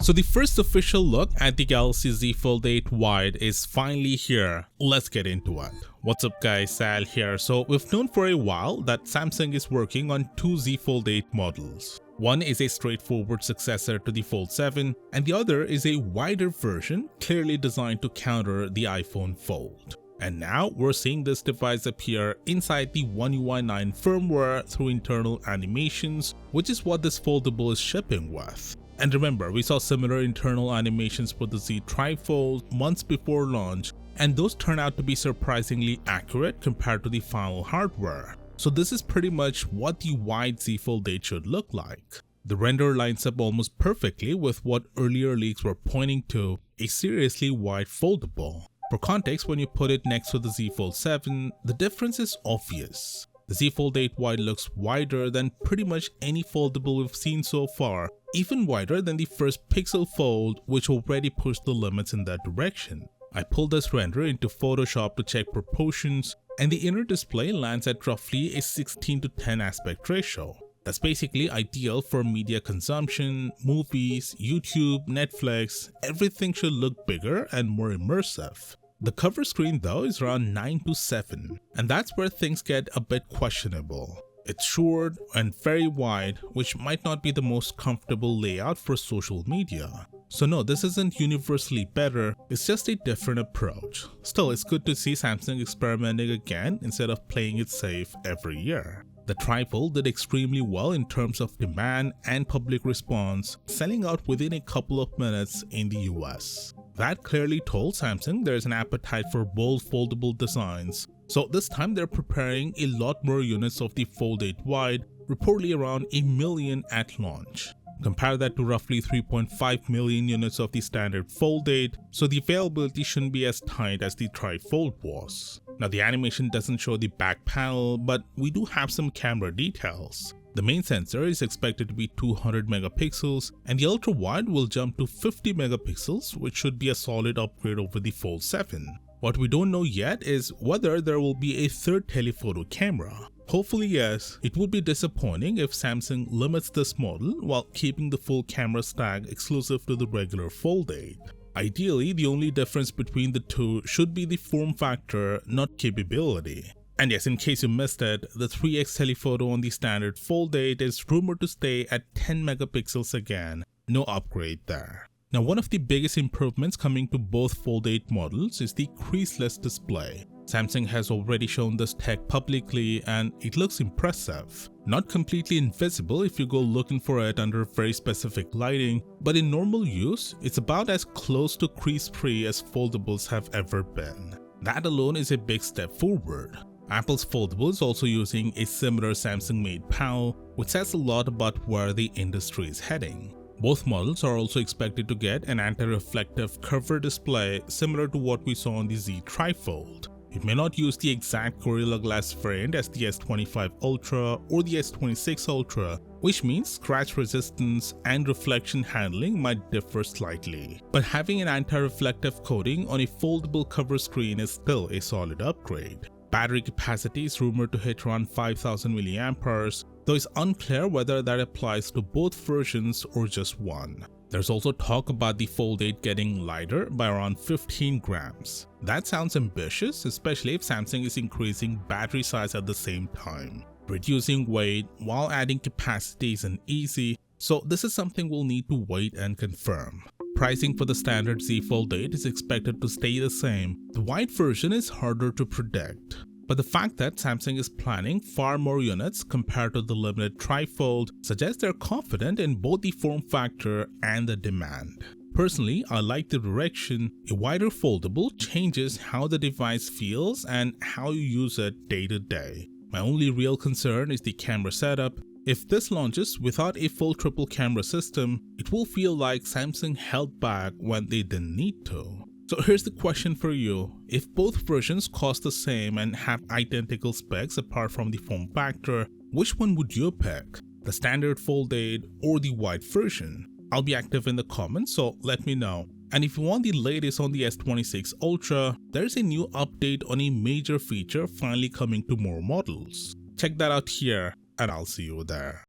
So the first official look at the Galaxy Z Fold 8 Wide is finally here. Let's get into it. What's up guys, Sal here. So we've known for a while that Samsung is working on two Z Fold 8 models. One is a straightforward successor to the Fold 7 and the other is a wider version clearly designed to counter the iPhone Fold. And now we're seeing this device appear inside the One UI 9 firmware through internal animations, which is what this foldable is shipping with. And remember, we saw similar internal animations for the Z Trifold months before launch, and those turned out to be surprisingly accurate compared to the final hardware. So this is pretty much what the wide Z Fold 8 should look like. The render lines up almost perfectly with what earlier leaks were pointing to, a seriously wide foldable. For context, when you put it next to the Z Fold 7, the difference is obvious. The Z Fold 8 Wide looks wider than pretty much any foldable we've seen so far, even wider than the first Pixel Fold, which already pushed the limits in that direction. I pulled this render into Photoshop to check proportions, and the inner display lands at roughly a 16:10 aspect ratio. That's basically ideal for media consumption, movies, YouTube, Netflix. Everything should look bigger and more immersive. The cover screen though is around 9:7, and that's where things get a bit questionable. It's short and very wide, which might not be the most comfortable layout for social media. So no, this isn't universally better, it's just a different approach. Still, it's good to see Samsung experimenting again instead of playing it safe every year. The Trifold did extremely well in terms of demand and public response, selling out within a couple of minutes in the US. That clearly told Samsung there's an appetite for bold foldable designs. So this time they're preparing a lot more units of the Fold 8 Wide, reportedly around 1 million at launch. Compare that to roughly 3.5 million units of the standard Fold 8, so the availability shouldn't be as tight as the Trifold was. Now the animation doesn't show the back panel, but we do have some camera details. The main sensor is expected to be 200 megapixels and the ultra wide will jump to 50 megapixels, which should be a solid upgrade over the Fold 7. What we don't know yet is whether there will be a third telephoto camera. Hopefully yes. It would be disappointing if Samsung limits this model while keeping the full camera stack exclusive to the regular Fold 8. Ideally, the only difference between the two should be the form factor, not capability. And yes, in case you missed it, the 3x telephoto on the standard Fold 8 is rumored to stay at 10 megapixels again, no upgrade there. Now one of the biggest improvements coming to both Fold 8 models is the creaseless display. Samsung has already shown this tech publicly and it looks impressive. Not completely invisible if you go looking for it under very specific lighting, but in normal use, it's about as close to crease-free as foldables have ever been. That alone is a big step forward. Apple's foldable is also using a similar Samsung-made panel, which says a lot about where the industry is heading. Both models are also expected to get an anti-reflective curved display similar to what we saw on the Z Trifold. It may not use the exact Gorilla Glass variant as the S25 Ultra or the S26 Ultra, which means scratch resistance and reflection handling might differ slightly. But having an anti-reflective coating on a foldable cover screen is still a solid upgrade. Battery capacity is rumored to hit around 5000 mAh, though it's unclear whether that applies to both versions or just one. There's also talk about the Fold 8 getting lighter by around 15 grams. That sounds ambitious, especially if Samsung is increasing battery size at the same time. Reducing weight while adding capacity isn't easy, so this is something we'll need to wait and confirm. Pricing for the standard Z Fold 8 is expected to stay the same. The wide version is harder to predict. But the fact that Samsung is planning far more units compared to the limited Trifold suggests they're confident in both the form factor and the demand. Personally, I like the direction. A wider foldable changes how the device feels and how you use it day to day. My only real concern is the camera setup. If this launches without a full triple camera system, it will feel like Samsung held back when they didn't need to. So here's the question for you. If both versions cost the same and have identical specs apart from the form factor, which one would you pick? The standard Fold 8 or the wide version? I'll be active in the comments, so let me know. And if you want the latest on the S26 Ultra, there's a new update on a major feature finally coming to more models. Check that out here and I'll see you there.